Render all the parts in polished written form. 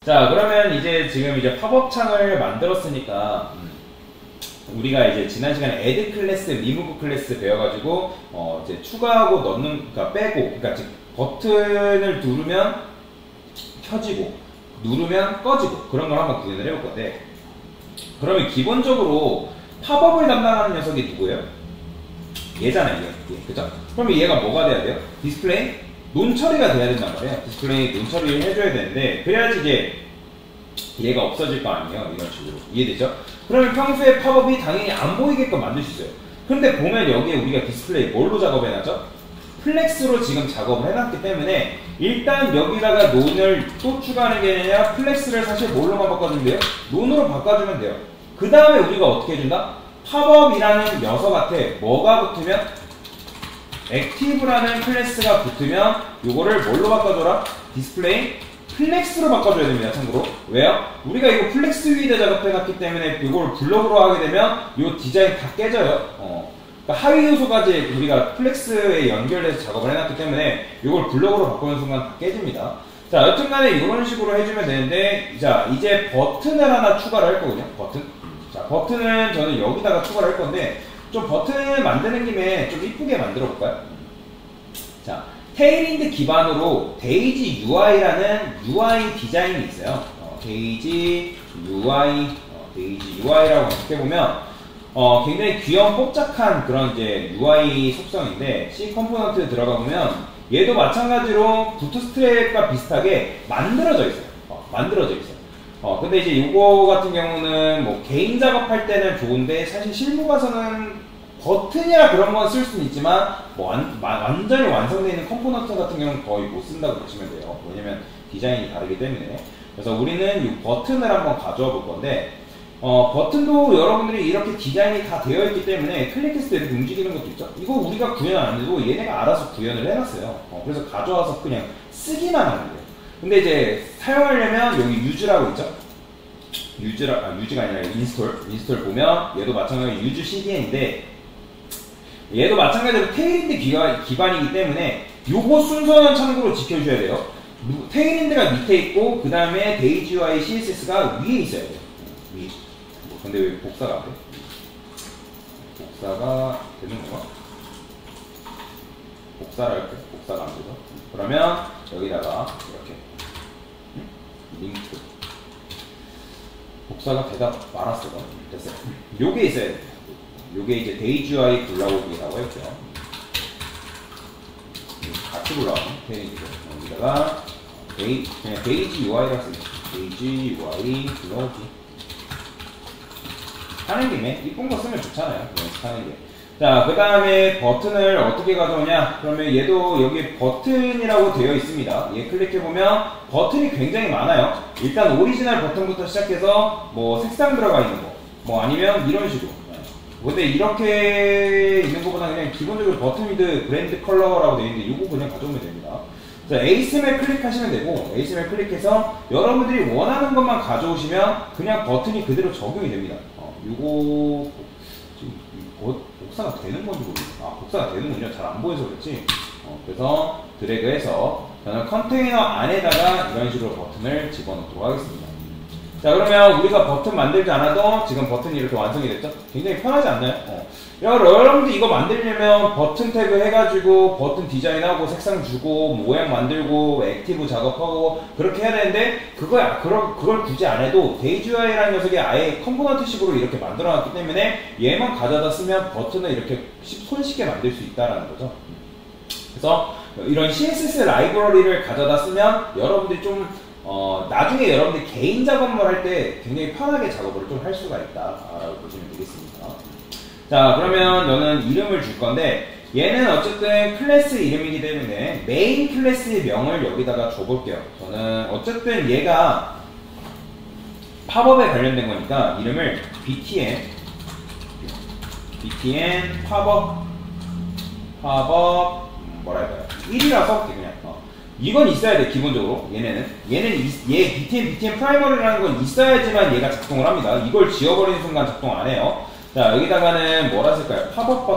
자, 그러면 이제 지금 이제 팝업 창을 만들었으니까 우리가 이제 지난 시간에 add 클래스, remove 클래스 배워가지고 이제 추가하고 넣는, 그러니까 빼고, 그러니까 즉 버튼을 누르면 켜지고 누르면 꺼지고 그런 걸 한번 구현을 해볼 건데, 그러면 기본적으로 팝업을 담당하는 녀석이 누구예요? 얘잖아요, 얘. 그죠? 그러면 얘가 뭐가 돼야 돼요? 디스플레이 논 처리가 돼야 된단 말이에요. 디스플레이 논 처리를 해줘야 되는데, 그래야지 이제 얘가 없어질 거 아니에요. 이런 식으로. 이해되죠? 그러면 평소에 팝업이 당연히 안 보이게끔 만들 수 있어요. 근데 보면 여기에 우리가 디스플레이 뭘로 작업해놨죠? 플렉스로 지금 작업을 해놨기 때문에 일단 여기다가 논을 또 추가하는 게 아니라 플렉스를 사실 뭘로만 바꿔주면 돼요? 논으로 바꿔주면 돼요. 그 다음에 우리가 어떻게 해준다? 팝업이라는 녀석한테 뭐가 붙으면? 액티브라는 클래스가 붙으면 요거를 뭘로 바꿔줘라? 디스플레이 플렉스로 바꿔줘야 됩니다. 참고로. 왜요? 우리가 이거 플렉스 위에다 작업해놨기 때문에 이걸 블럭으로 하게 되면 이 디자인 다 깨져요. 그러니까 하위 요소까지 우리가 플렉스에 연결해서 작업을 해놨기 때문에 이걸 블럭으로 바꾸는 순간 다 깨집니다. 자, 여튼간에 이런 식으로 해주면 되는데, 자, 이제 버튼을 하나 추가를 할 거거든요. 버튼. 자, 버튼은 저는 여기다가 추가를 할 건데, 좀 버튼 만드는 김에 좀 이쁘게 만들어 볼까요? 자, 테일윈드 기반으로 데이지 UI라는 UI 디자인이 있어요. 데이지 UI라고 어떻게 보면 굉장히 귀여운 뽀짝한 그런 이제 UI 속성인데, C 컴포넌트 들어가 보면 얘도 마찬가지로 부트스트랩과 비슷하게 만들어져 있어요. 만들어져 있어요. 근데 이제 이거 같은 경우는 뭐 개인 작업할 때는 좋은데, 사실 실무 가서는 버튼이나 그런 건 쓸 수는 있지만 뭐 완전히 완성되어 있는 컴포넌트 같은 경우는 거의 못 쓴다고 보시면 돼요. 왜냐면 디자인이 다르기 때문에. 그래서 우리는 이 버튼을 한번 가져와 볼 건데, 버튼도 여러분들이 이렇게 디자인이 다 되어 있기 때문에 클릭했을 때 이렇게 움직이는 것도 있죠. 이거 우리가 구현 안 해도 얘네가 알아서 구현을 해놨어요. 그래서 가져와서 그냥 쓰기만 하면 돼요. 근데 이제 사용하려면 여기 유즈라고 있죠. 유즈가 아니라 인스톨 보면 얘도 마찬가지로 유즈 CDN인데, 얘도 마찬가지로 테일윈드 기반이기 때문에 요거 순서는 참고로 지켜줘야 돼요. 테일윈드가 밑에 있고 그 다음에 데이지 UI CSS가 위에 있어야 돼요. 위에. 근데 왜 복사가 안 돼? 복사가 되는 건가? 복사를 할게. 복사가 안 되죠. 그러면 여기다가 이렇게 링크. 복사가 되다 말았어. 됐어요. 요게 있어야 돼요. 요게 이제 데이지 UI 불러오기라고 했죠. 같이 불러오는 페이지죠. 여기다가 그냥 데이지 UI라고 쓰죠. 데이지 UI 불러오기 하는 김에 이쁜 거 쓰면 좋잖아요. 연습하는 게. 자, 그 다음에 버튼을 어떻게 가져오냐? 그러면 얘도 여기 버튼이라고 되어 있습니다. 얘 클릭해보면 버튼이 굉장히 많아요. 일단 오리지널 버튼부터 시작해서 뭐 색상 들어가 있는 거, 뭐 아니면 이런 식으로. 근데 이렇게 있는 것보다 그냥 기본적으로 버튼 위드 브랜드 컬러라고 되어 있는데 이거 그냥 가져오면 됩니다. 자, 에이스맵 클릭하시면 되고, 에이스맵 클릭해서 여러분들이 원하는 것만 가져오시면 그냥 버튼이 그대로 적용이 됩니다. 요거 지금 복사가 되는 건지 모르겠어요. 복사가 되는군요. 잘 안 보여서 그렇지. 그래서 드래그해서 저는 컨테이너 안에다가 이런 식으로 버튼을 집어넣도록 하겠습니다. 자, 그러면 우리가 버튼 만들지 않아도 지금 버튼이 이렇게 완성이 됐죠? 굉장히 편하지 않나요? 여러분들 이거 만들려면 버튼 태그 해가지고 버튼 디자인하고 색상 주고 모양 만들고 액티브 작업하고 그렇게 해야 되는데, 그걸 굳이 안 해도 데이지 UI라는 녀석이 아예 컴포넌트식으로 이렇게 만들어놨기 때문에 얘만 가져다 쓰면 버튼을 이렇게 손쉽게 만들 수 있다는 거죠. 그래서 이런 CSS 라이브러리를 가져다 쓰면 여러분들이 좀 나중에 여러분들이 개인 작업을 할 때 굉장히 편하게 작업을 좀 할 수가 있다라고 보시면 되겠습니다. 자, 그러면 저는 이름을 줄 건데, 얘는 어쨌든 클래스 이름이기 때문에 메인 클래스의 명을 여기다가 줘볼게요. 저는 어쨌든 얘가 팝업에 관련된 거니까 이름을 btn 팝업 뭐라 할까요? 1이라 써볼게 그냥. 이건 있어야 돼. 기본적으로 얘 btn 프라이머리라는 건 있어야지만 얘가 작동을 합니다. 이걸 지워버리는 순간 작동 안 해요. 자, 여기다가는 뭐라 쓸까요? 팝업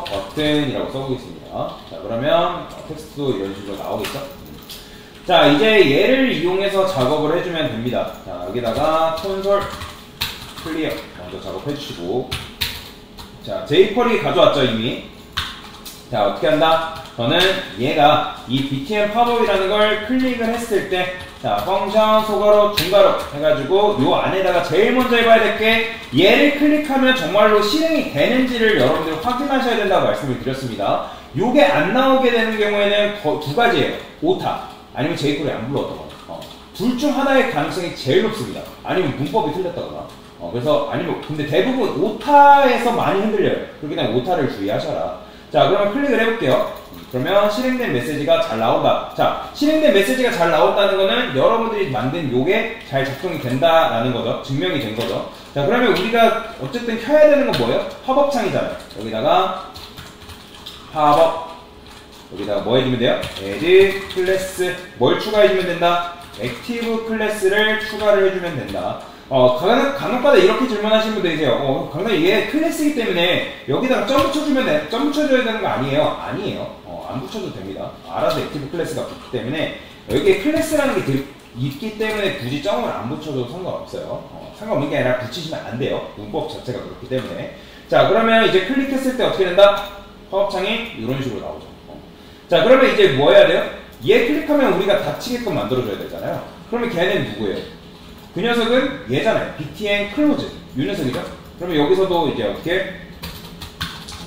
버튼이라고 써보겠습니다. 자, 그러면 텍스트도 이런 식으로 나오겠죠? 자, 이제 얘를 이용해서 작업을 해주면 됩니다. 자, 여기다가 콘솔 클리어 먼저 작업해주시고, 자, jQuery 가져왔죠, 이미. 자, 어떻게 한다? 저는 얘가 이 btn 팝업이라는 걸 클릭을 했을 때, 자, 펑션 소괄호 중괄호 해가지고 요 안에다가 제일 먼저 해봐야 될 게 얘를 클릭하면 정말로 실행이 되는지를 여러분들 확인하셔야 된다고 말씀을 드렸습니다. 요게 안 나오게 되는 경우에는 두 가지예요. 오타 아니면 jQuery 안 불러왔다거나 둘 중 하나의 가능성이 제일 높습니다. 아니면 문법이 틀렸다거나 그래서 아니면 근데 대부분 오타에서 많이 흔들려요. 그렇기 때문에 오타를 주의하셔라. 자, 그러면 클릭을 해볼게요. 그러면 실행된 메시지가 잘 나온다. 자, 실행된 메시지가 잘 나온다는 거는 여러분들이 만든 요게 잘 작동이 된다라는 거죠. 증명이 된 거죠. 자, 그러면 우리가 어쨌든 켜야 되는 건 뭐예요? 팝업 창이잖아요. 여기다가 팝업, 여기다가 뭐 해주면 돼요? add 클래스, 뭘 추가해주면 된다? 액티브 클래스를 추가를 해주면 된다. 간혹가다 이렇게 질문하시는 분들 계세요. 강사님, 얘 클래스이기 때문에 여기다가 점 붙여줘야 되는 거 아니에요? 아니에요. 안 붙여도 됩니다. 알아서 액티브 클래스가 붙기 때문에 여기에 클래스라는 게 있기 때문에 굳이 점을 안 붙여도 상관없어요. 상관없는 게 아니라 붙이시면 안 돼요. 문법 자체가 그렇기 때문에. 자, 그러면 이제 클릭했을 때 어떻게 된다? 팝업창이 이런 식으로 나오죠. 자, 그러면 이제 뭐 해야 돼요? 얘 클릭하면 우리가 닫히게끔 만들어줘야 되잖아요. 그러면 걔는 누구예요? 그 녀석은 얘잖아요. btn close. 이 녀석이죠? 그러면 여기서도 이제 어떻게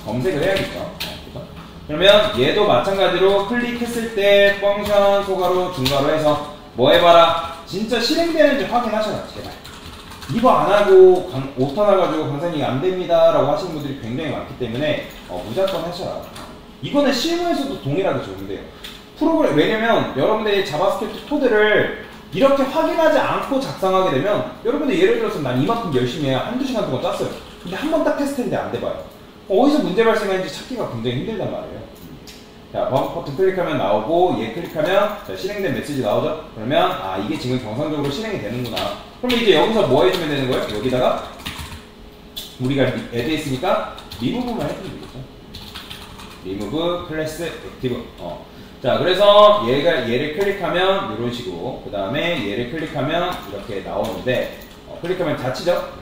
검색을 해야겠죠. 그러면 얘도 마찬가지로 클릭했을 때 펑션 소괄호 중괄호 해서 뭐 해봐라. 진짜 실행되는지 확인하셔라. 제발. 이거 안 하고 오타 나가지고 강사님이 안 됩니다 라고 하시는 분들이 굉장히 많기 때문에 무조건 하셔라. 이거는 실무에서도 동일하게 적용돼요. 프로그램, 왜냐면 여러분들이 자바스크립트 코드를 이렇게 확인하지 않고 작성하게 되면 여러분들 예를 들어서 난 이만큼 열심히 해야 한두 시간 동안 짰어요. 근데 한 번 딱 테스트했는데 안 돼봐요. 어디서 문제 발생하는지 찾기가 굉장히 힘들단 말이에요. 자, 버그 버튼 클릭하면 나오고 얘 클릭하면 자, 실행된 메시지 나오죠? 그러면 이게 지금 정상적으로 실행이 되는구나. 그럼 이제 여기서 뭐 해주면 되는 거예요? 여기다가 우리가 add 했으니까 리무브만 해주면 되겠죠. 리무브 클래스 액티브. 자, 그래서 얘를 클릭하면 이런 식으로, 그 다음에 얘를 클릭하면 이렇게 나오는데 클릭하면 닫히죠?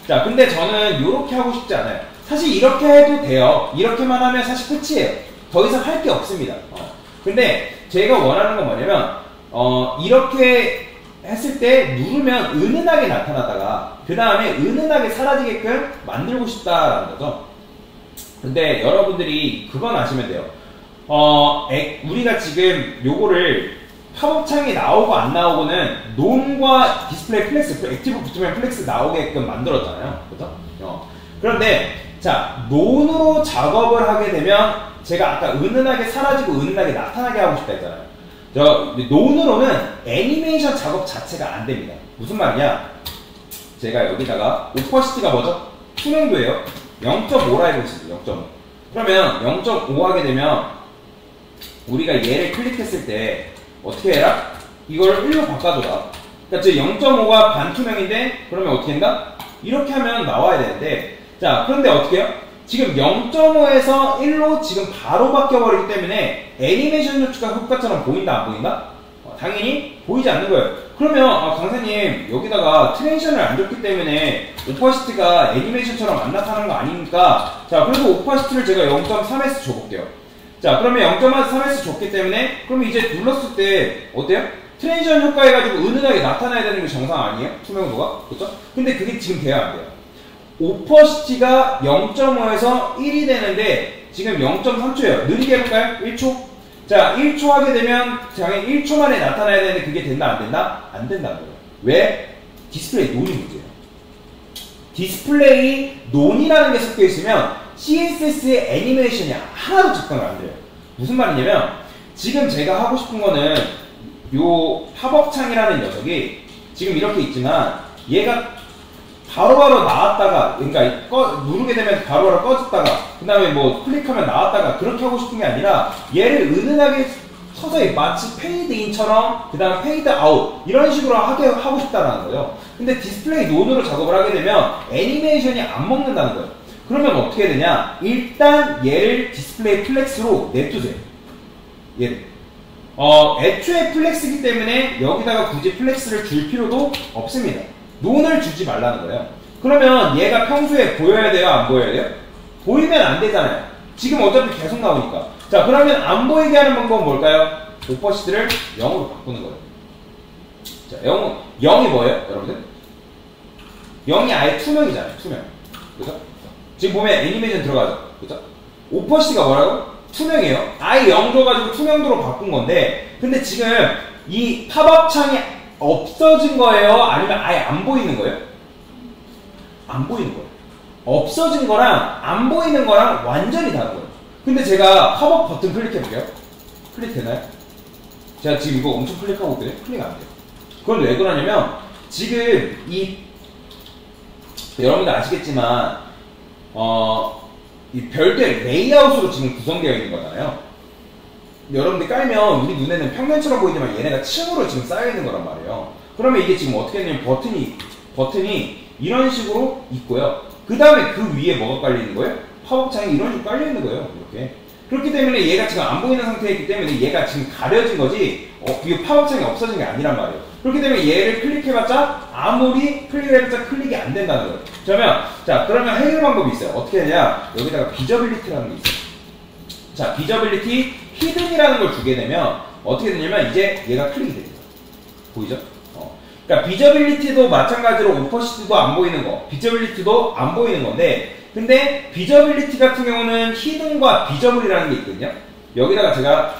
자, 근데 저는 이렇게 하고 싶지 않아요. 사실 이렇게 해도 돼요. 이렇게만 하면 사실 끝이에요. 더 이상 할 게 없습니다. 근데 제가 원하는 건 뭐냐면 이렇게 했을 때 누르면 은은하게 나타났다가 그 다음에 은은하게 사라지게끔 만들고 싶다라는 거죠. 근데 여러분들이 그건 아시면 돼요. 우리가 지금 요거를 팝업창이 나오고 안 나오고는 논과 디스플레이 플렉스, 액티브 붙으면 플렉스 나오게끔 만들었잖아요. 그죠? 그런데 자, 논으로 작업을 하게 되면 제가 아까 은은하게 사라지고 은은하게 나타나게 하고 싶다 했잖아요. 논으로는 애니메이션 작업 자체가 안 됩니다. 무슨 말이냐? 제가 여기다가 오퍼시티가 뭐죠? 투명도예요. 0.5라 해보겠습니다. 0.5. 그러면 0.5 하게 되면 우리가 얘를 클릭했을 때 어떻게 해라? 이걸 1로 바꿔줘라. 그러니까 제 0.5가 반투명인데 그러면 어떻게 한다? 이렇게 하면 나와야 되는데 자, 그런데 어떻게 해요? 지금 0.5에서 1로 지금 바로 바뀌어버리기 때문에 애니메이션 효과가 효과처럼 보인다 안 보인다? 당연히 보이지 않는 거예요. 그러면 강사님 여기다가 트랜지션을 안 줬기 때문에 오퍼시티가 애니메이션처럼 안 나타나는 거 아닙니까? 자, 그래서 오퍼시티를 제가 0.3S 줘볼게요. 자, 그러면 0.3S 줬기 때문에 그럼 이제 눌렀을 때 어때요? 트랜지션 효과 해가지고 은은하게 나타나야 되는 게 정상 아니에요? 투명도가? 그렇죠? 근데 그게 지금 돼야 안 돼요. 오퍼시티가 0.5에서 1이 되는데 지금 0.3초예요. 느리게 해볼까요? 1초? 자, 1초 하게 되면 당연히 1초 만에 나타나야 되는데 그게 된다 안 된다? 안 된다는 거예요. 왜? 디스플레이 논이 문제예요. 디스플레이 논이라는 게 섞여 있으면 CSS의 애니메이션이 하나도 작동을 안 돼요. 무슨 말이냐면 지금 제가 하고 싶은 거는 요 팝업창이라는 녀석이 지금 이렇게 있지만 얘가 바로바로 나왔다가 그러니까 누르게 되면 바로바로 꺼졌다가 그 다음에 뭐 클릭하면 나왔다가 그렇게 하고 싶은 게 아니라 얘를 은은하게 서서히 마치 페이드인처럼 그 다음 페이드 아웃 이런 식으로 하고 싶다는 거예요. 근데 디스플레이 논으로 작업을 하게 되면 애니메이션이 안 먹는다는 거예요. 그러면 어떻게 되냐? 일단 얘를 디스플레이 플렉스로 냅두세요. 얘를 애초에 플렉스이기 때문에 여기다가 굳이 플렉스를 줄 필요도 없습니다. 논을 주지 말라는 거예요. 그러면 얘가 평소에 보여야 돼요? 안 보여야 돼요? 보이면 안 되잖아요. 지금 어차피 계속 나오니까. 자, 그러면 안 보이게 하는 방법은 뭘까요? 오퍼시티를 0으로 바꾸는 거예요. 자, 0이 뭐예요? 여러분들? 0이 아예 투명이잖아요. 투명. 그죠? 지금 보면 애니메이션 들어가죠. 그죠? 오퍼시티가 뭐라고? 투명이에요. 아예 0 줘가지고 투명도로 바꾼 건데, 근데 지금 이 팝업 창이 없어진 거예요? 아니면 아예 안 보이는 거예요? 안 보이는 거예요. 없어진 거랑 안 보이는 거랑 완전히 다른 거예요. 근데 제가 팝업 버튼 클릭해볼게요. 클릭되나요? 제가 지금 이거 엄청 클릭하고 있거든요. 클릭 안 돼요. 그건 왜 그러냐면, 지금 여러분들 아시겠지만, 이 별도의 레이아웃으로 지금 구성되어 있는 거잖아요. 여러분들 깔면 우리 눈에는 평면처럼 보이지만 얘네가 층으로 지금 쌓여있는 거란 말이에요. 그러면 이게 지금 어떻게 되냐면 버튼이 이런 식으로 있고요. 그 다음에 그 위에 뭐가 깔려있는 거예요? 팝업창이 이런 식으로 깔려있는 거예요. 이렇게. 그렇기 때문에 얘가 지금 안 보이는 상태이기 때문에 얘가 지금 가려진 거지, 이 팝업창이 없어진 게 아니란 말이에요. 그렇기 때문에 얘를 클릭해봤자 아무리 클릭해봤자 클릭이 안 된다는 거예요. 그러면 해결 방법이 있어요. 어떻게 하냐? 여기다가 비저빌리티라는 게 있어요. 자, 비저빌리티 히든이라는 걸 주게 되면 어떻게 되냐면 이제 얘가 클릭이 됩니다. 보이죠? 그러니까 비저빌리티도 마찬가지로 오퍼시티도 안 보이는 거, 비저빌리티도 안 보이는 건데, 근데 비저빌리티 같은 경우는 히든과 비저블이라는 게 있거든요. 여기다가 제가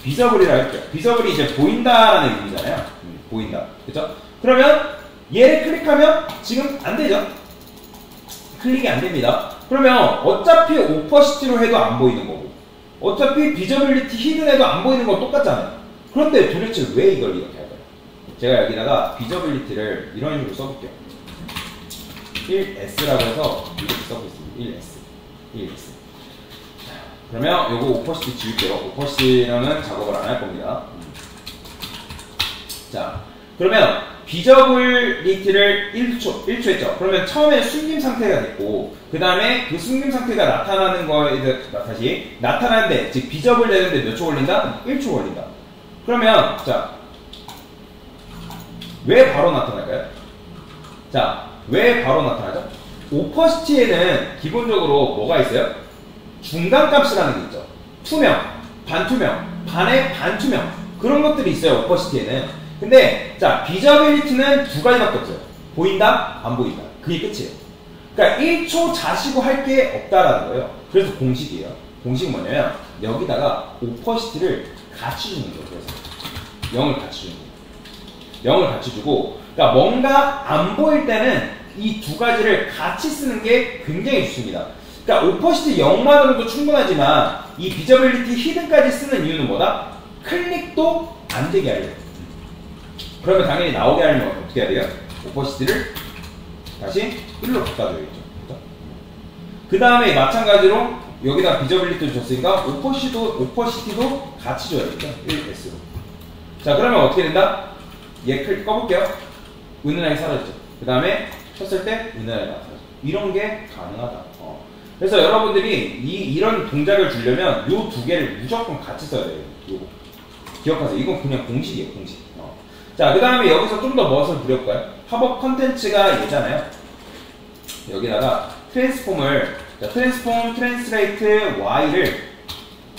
비저블이라 할게요. 비저블이 이제 보인다라는 의미잖아요. 보인다. 그죠? 그러면 얘를 클릭하면 지금 안 되죠? 클릭이 안 됩니다. 그러면 어차피 오퍼시티로 해도 안 보이는 거고, 어차피 비저빌리티 히든에도 안 보이는 건 똑같잖아요. 그런데 도대체 왜 이걸 이렇게 할까요? 제가 여기다가 비저빌리티를 이런 식으로 써볼게요. 1S라고 해서 이렇게 써보겠습니다. 1S. 그러면 요거 오퍼시티 지울게요. 오퍼시티로는 작업을 안 할 겁니다. 자, 그러면 비저빌리티를 1초 했죠. 그러면 처음에 숨김 상태가 됐고, 그 다음에 그 숨김 상태가 나타나는 거에 다시 나타나는데, 즉 비저블 되는데 몇 초 걸린다? 1초 걸린다. 그러면 자, 왜 바로 나타날까요? 자, 왜 바로 나타나죠? 오퍼시티에는 기본적으로 뭐가 있어요? 중간값이라는 게 있죠. 투명, 반투명, 반의 반투명, 그런 것들이 있어요. 오퍼시티에는. 근데 자, 비저빌리티는 두 가지밖에 없어요. 보인다, 안 보인다. 그게 끝이에요. 그러니까 1초 자시고 할 게 없다라는 거예요. 그래서 공식이에요. 공식은 뭐냐면 여기다가 오퍼시티를 같이 주는 거예요. 그래서 0을 같이 주는 거예요. 0을 같이 주고, 그러니까 뭔가 안 보일 때는 이 두 가지를 같이 쓰는 게 굉장히 좋습니다. 그러니까 오퍼시티 0만으로도 충분하지만 이 비저빌리티 히든까지 쓰는 이유는 뭐다? 클릭도 안 되게 하려고. 그러면 당연히 나오게 하려면 어떻게 해야 돼요? 오퍼시티를 다시 1로 바꿔줘야겠죠. 그 다음에 마찬가지로 여기다 비저빌리티를 줬으니까 오퍼시티도 같이 줘야겠죠. 1S로. 자, 그러면 어떻게 된다? 얘 꺼볼게요. 은은하게 사라지죠. 그 다음에 쳤을 때 은은하게 사라지죠. 이런 게 가능하다. 그래서 여러분들이 이런 동작을 주려면 이 두 개를 무조건 같이 써야 돼요. 요거. 기억하세요. 이건 그냥 공식이에요. 공식. 자, 그 다음에 여기서 좀 더 무엇을 부려볼까요? 팝업 컨텐츠가 얘잖아요. 여기다가 트랜스폼을, 자, 트랜스폼 트랜스레이트 Y를,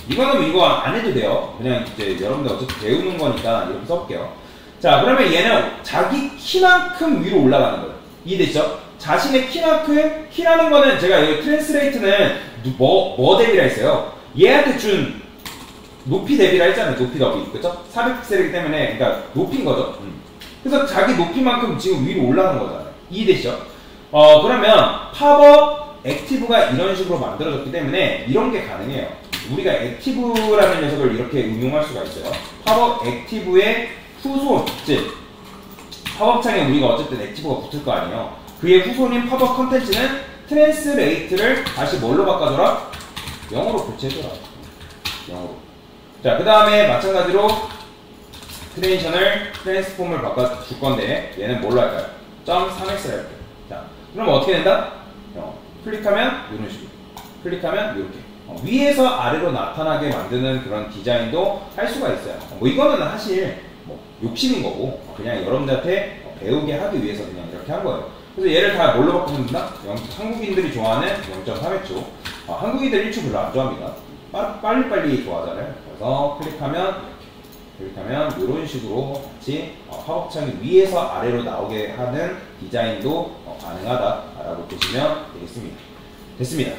이거는 이거 안 해도 돼요. 그냥 이제 여러분들 어차피 배우는 거니까 이렇게 써볼게요. 자, 그러면 얘는 자기 키만큼 위로 올라가는 거예요. 이해되시죠? 자신의 키만큼, 키라는 거는 제가 여기 트랜스레이트는 뭐 대비라 했어요? 얘한테 준 높이 대비라 했잖아요. 높이 더비. 그쵸? 400픽셀이기 때문에, 그러니까 높인 거죠. 그래서 자기 높이만큼 지금 위로 올라가는 거잖아요. 이해되시죠? 그러면 팝업 액티브가 이런 식으로 만들어졌기 때문에 이런 게 가능해요. 우리가 액티브라는 녀석을 이렇게 응용할 수가 있어요. 팝업 액티브의 후손, 즉 팝업창에 우리가 어쨌든 액티브가 붙을 거 아니에요. 그의 후손인 팝업 컨텐츠는 트랜스레이트를 다시 뭘로 바꿔줘라? 0으로 교체해줘라. 0으로. 자, 그 다음에 마찬가지로 트랜스폼을 바꿔줄 건데 얘는 뭘로 할까요? .3x를 할게요. 자, 그럼 어떻게 된다? 클릭하면 이런 식으로, 클릭하면 이렇게. 위에서 아래로 나타나게 만드는 그런 디자인도 할 수가 있어요. 뭐 이거는 사실 뭐 욕심인 거고 그냥 여러분들한테 배우게 하기 위해서 그냥 이렇게 한 거예요. 그래서 얘를 다 뭘로 바꾸는다? 한국인들이 좋아하는 0.3회초. 한국인들 1초 별로 안 좋아합니다. 빨리빨리 좋아하잖아요. 그래서 클릭하면 이런 식으로 같이 팝업창이 위에서 아래로 나오게 하는 디자인도 가능하다라고 보시면 되겠습니다. 됐습니다.